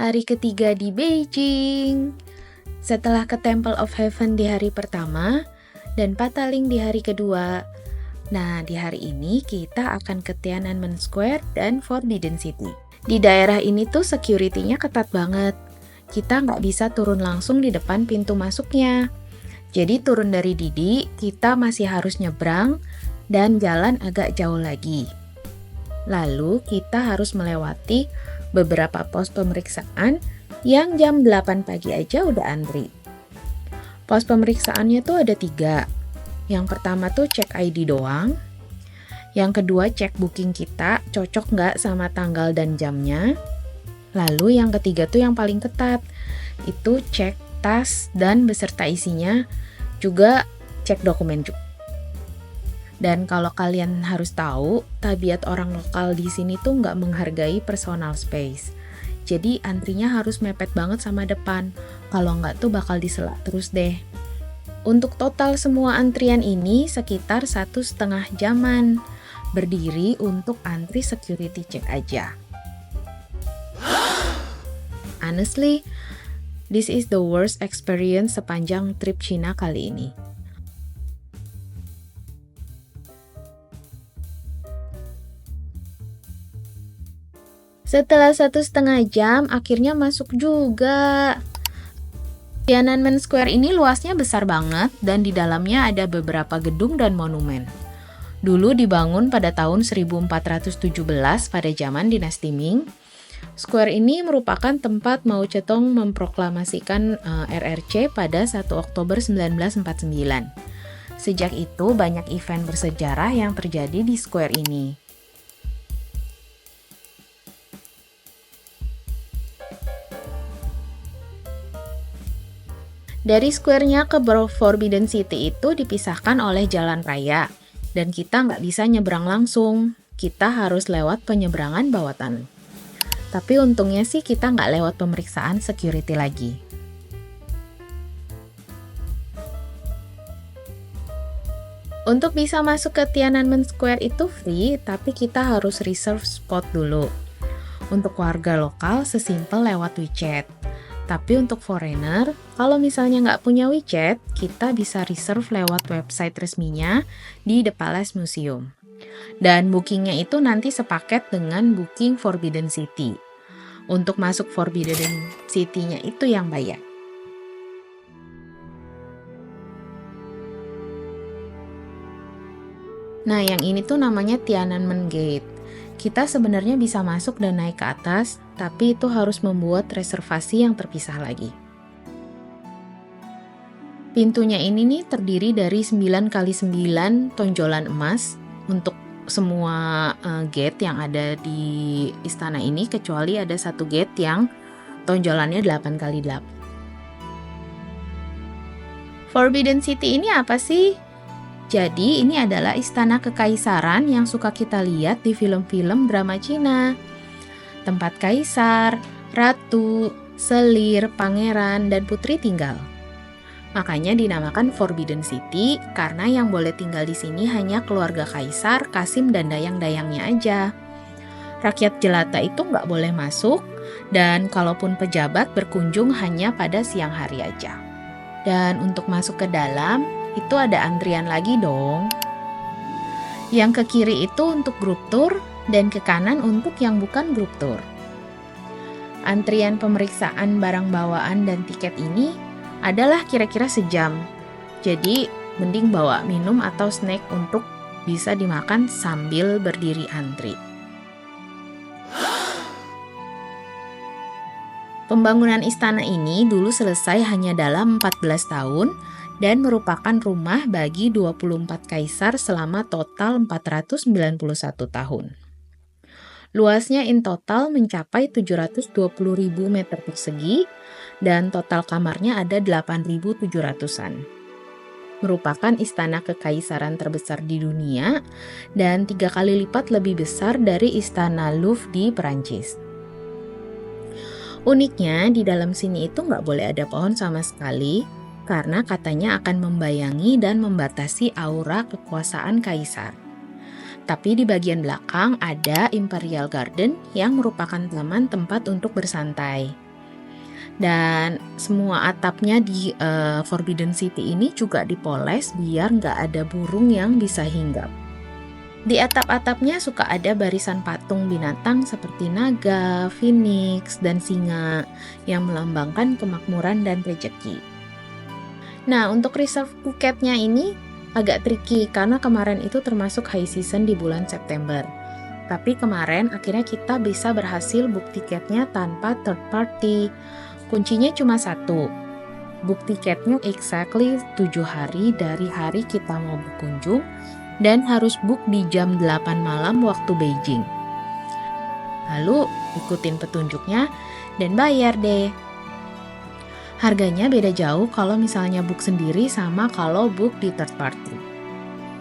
hari ketiga di Beijing. Setelah ke Temple of Heaven di hari pertama dan Pataling di hari kedua, nah di hari ini kita akan ke Tiananmen Square dan Forbidden City. Di daerah ini tuh security-nya ketat banget. Kita nggak bisa turun langsung di depan pintu masuknya. Jadi turun dari Didi, kita masih harus nyebrang dan jalan agak jauh lagi. Lalu kita harus melewati beberapa pos pemeriksaan yang jam 8 pagi aja udah antri. Pos pemeriksaannya tuh ada 3. Yang pertama tuh cek ID doang. Yang kedua cek booking kita, cocok nggak sama tanggal dan jamnya. Lalu yang ketiga tuh yang paling ketat, itu cek tas dan beserta isinya, juga cek dokumen juga. Dan kalau kalian harus tahu, tabiat orang lokal di sini tuh nggak menghargai personal space. Jadi antrinya harus mepet banget sama depan. Kalau nggak tuh bakal disela terus deh. Untuk total semua antrian ini sekitar 1,5 jaman. Berdiri untuk antri security check aja. Honestly, this is the worst experience sepanjang trip Cina kali ini. Setelah 1,5 jam, akhirnya masuk juga. Tiananmen Square ini luasnya besar banget dan di dalamnya ada beberapa gedung dan monumen. Dulu dibangun pada tahun 1417 pada zaman dinasti Ming. Square ini merupakan tempat Mao Zedong memproklamasikan RRC pada 1 Oktober 1949. Sejak itu banyak event bersejarah yang terjadi di square ini. Dari square-nya ke Forbidden City itu dipisahkan oleh jalan raya, dan kita nggak bisa nyebrang langsung. Kita harus lewat penyeberangan bawah tanah. Tapi untungnya sih kita nggak lewat pemeriksaan security lagi. Untuk bisa masuk ke Tiananmen Square itu free, tapi kita harus reserve spot dulu. Untuk warga lokal sesimpel lewat WeChat. Tapi untuk foreigner, kalau misalnya nggak punya WeChat, kita bisa reserve lewat website resminya di The Palace Museum. Dan bookingnya itu nanti sepaket dengan booking Forbidden City. Untuk masuk Forbidden City-nya itu yang bayar. Nah, yang ini tuh namanya Tiananmen Gate. Kita sebenarnya bisa masuk dan naik ke atas, tapi itu harus membuat reservasi yang terpisah lagi. Pintunya ini nih terdiri dari 9x9 tonjolan emas untuk semua gate yang ada di istana ini, kecuali ada satu gate yang tonjolannya 8x8. Forbidden City ini apa sih? Jadi ini adalah istana kekaisaran yang suka kita lihat di film-film drama Cina. Tempat kaisar, ratu, selir, pangeran, dan putri tinggal. Makanya dinamakan Forbidden City karena yang boleh tinggal di sini hanya keluarga kaisar, kasim, dan dayang-dayangnya aja. Rakyat jelata itu nggak boleh masuk, dan kalaupun pejabat berkunjung hanya pada siang hari aja. Dan untuk masuk ke dalam, itu ada antrian lagi dong. Yang ke kiri itu untuk grup tour dan ke kanan untuk yang bukan grup tour. Antrian pemeriksaan barang bawaan dan tiket ini adalah kira-kira sejam. Jadi mending bawa minum atau snack untuk bisa dimakan sambil berdiri antri. Pembangunan istana ini dulu selesai hanya dalam 14 tahun dan merupakan rumah bagi 24 kaisar selama total 491 tahun. Luasnya in total mencapai 720.000 meter persegi dan total kamarnya ada 8.700-an. Merupakan istana kekaisaran terbesar di dunia dan 3 kali lipat lebih besar dari istana Louvre di Perancis. Uniknya di dalam sini itu nggak boleh ada pohon sama sekali, karena katanya akan membayangi dan membatasi aura kekuasaan kaisar. Tapi di bagian belakang ada Imperial Garden yang merupakan taman tempat untuk bersantai. Dan semua atapnya di Forbidden City ini juga dipoles biar nggak ada burung yang bisa hinggap. Di atap-atapnya suka ada barisan patung binatang seperti naga, phoenix, dan singa yang melambangkan kemakmuran dan rezeki. Nah, untuk reserve Phuketnya ini agak tricky karena kemarin itu termasuk high season di bulan September. Tapi kemarin akhirnya kita bisa berhasil book tiketnya tanpa third party. Kuncinya cuma satu, book tiketnya exactly 7 hari dari hari kita mau berkunjung dan harus book di jam 8 malam waktu Beijing. Lalu ikutin petunjuknya dan bayar deh. Harganya beda jauh kalau misalnya book sendiri sama kalau book di third party.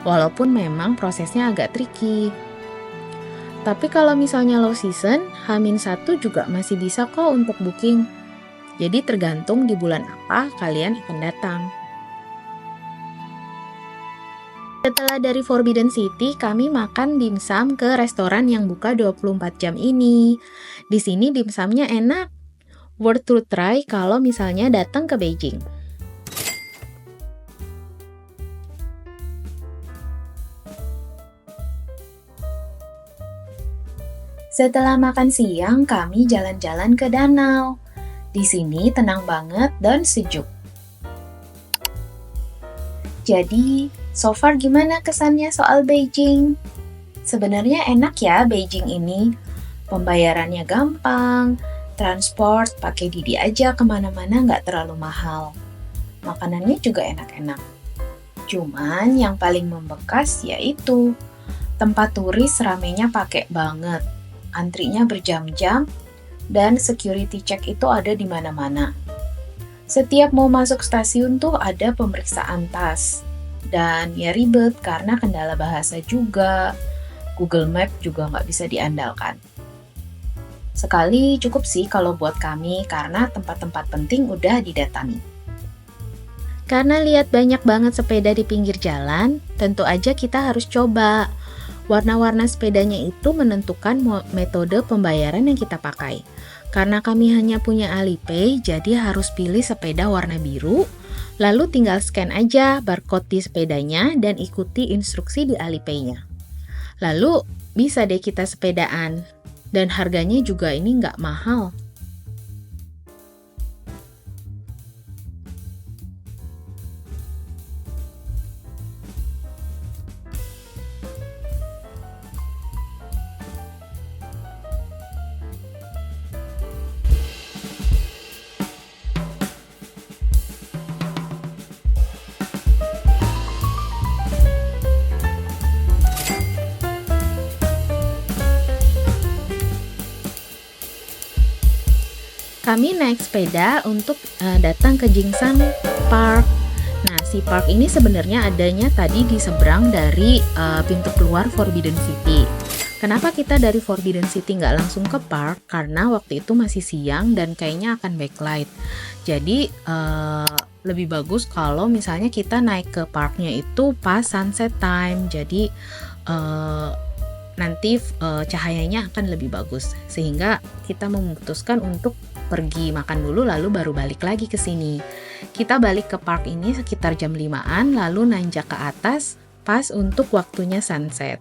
Walaupun memang prosesnya agak tricky. Tapi kalau misalnya low season, H-1 juga masih bisa kok untuk booking. Jadi tergantung di bulan apa kalian akan datang. Setelah dari Forbidden City, kami makan dimsum ke restoran yang buka 24 jam ini. Di sini dimsumnya enak. Worth to try kalau misalnya datang ke Beijing. Setelah makan siang, kami jalan-jalan ke danau. Di sini tenang banget dan sejuk. Jadi, so far gimana kesannya soal Beijing? Sebenarnya enak ya Beijing ini. Pembayarannya gampang, transport pakai Didi aja kemana-mana nggak terlalu mahal. Makanannya juga enak-enak. Cuman yang paling membekas yaitu tempat turis ramenya pakai banget. Antrinya berjam-jam, dan security check itu ada di mana-mana. Setiap mau masuk stasiun tuh ada pemeriksaan tas. Dan ya ribet karena kendala bahasa juga. Google Map juga nggak bisa diandalkan. Sekali cukup sih kalau buat kami karena tempat-tempat penting udah didatangi. Karena lihat banyak banget sepeda di pinggir jalan, tentu aja kita harus coba. Warna-warna sepedanya itu menentukan metode pembayaran yang kita pakai. Karena kami hanya punya Alipay, jadi harus pilih sepeda warna biru, lalu tinggal scan aja barcode di sepedanya dan ikuti instruksi di Alipay-nya. Lalu bisa deh kita sepedaan, dan harganya juga ini nggak mahal. Kami naik sepeda untuk datang ke Jingshan Park. Nah, si park ini sebenarnya adanya tadi di seberang dari pintu keluar Forbidden City. Kenapa kita dari Forbidden City nggak langsung ke park? Karena waktu itu masih siang dan kayaknya akan backlight. Jadi lebih bagus kalau misalnya kita naik ke parknya itu pas sunset time. Jadi nanti cahayanya akan lebih bagus. Sehingga kita memutuskan untuk pergi makan dulu lalu baru balik lagi ke sini. Kita balik ke park ini sekitar jam 5-an lalu nanjak ke atas pas untuk waktunya sunset.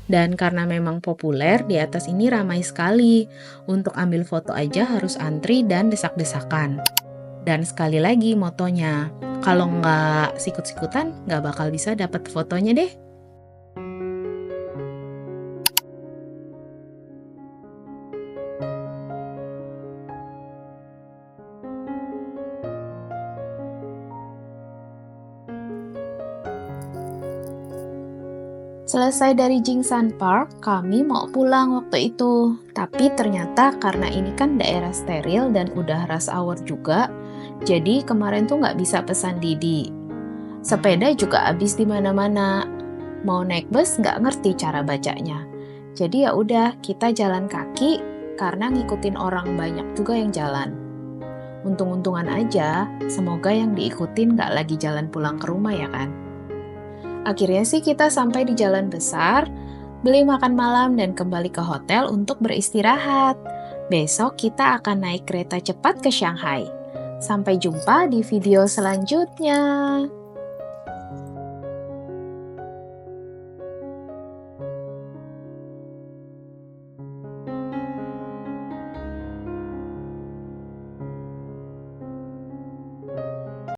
Dan karena memang populer, di atas ini ramai sekali. Untuk ambil foto aja harus antri dan desak-desakan. Dan sekali lagi motonya, kalau nggak sikut-sikutan nggak bakal bisa dapat fotonya deh. Selesai dari Jingshan Park, kami mau pulang waktu itu. Tapi ternyata karena ini kan daerah steril dan udah rush hour juga, jadi kemarin tuh nggak bisa pesan Didi. Sepeda juga habis di mana-mana. Mau naik bus nggak ngerti cara bacanya. Jadi ya udah kita jalan kaki karena ngikutin orang banyak juga yang jalan. Untung-untungan aja, semoga yang diikutin nggak lagi jalan pulang ke rumah ya kan. Akhirnya sih kita sampai di jalan besar, beli makan malam dan kembali ke hotel untuk beristirahat. Besok kita akan naik kereta cepat ke Shanghai. Sampai jumpa di video selanjutnya.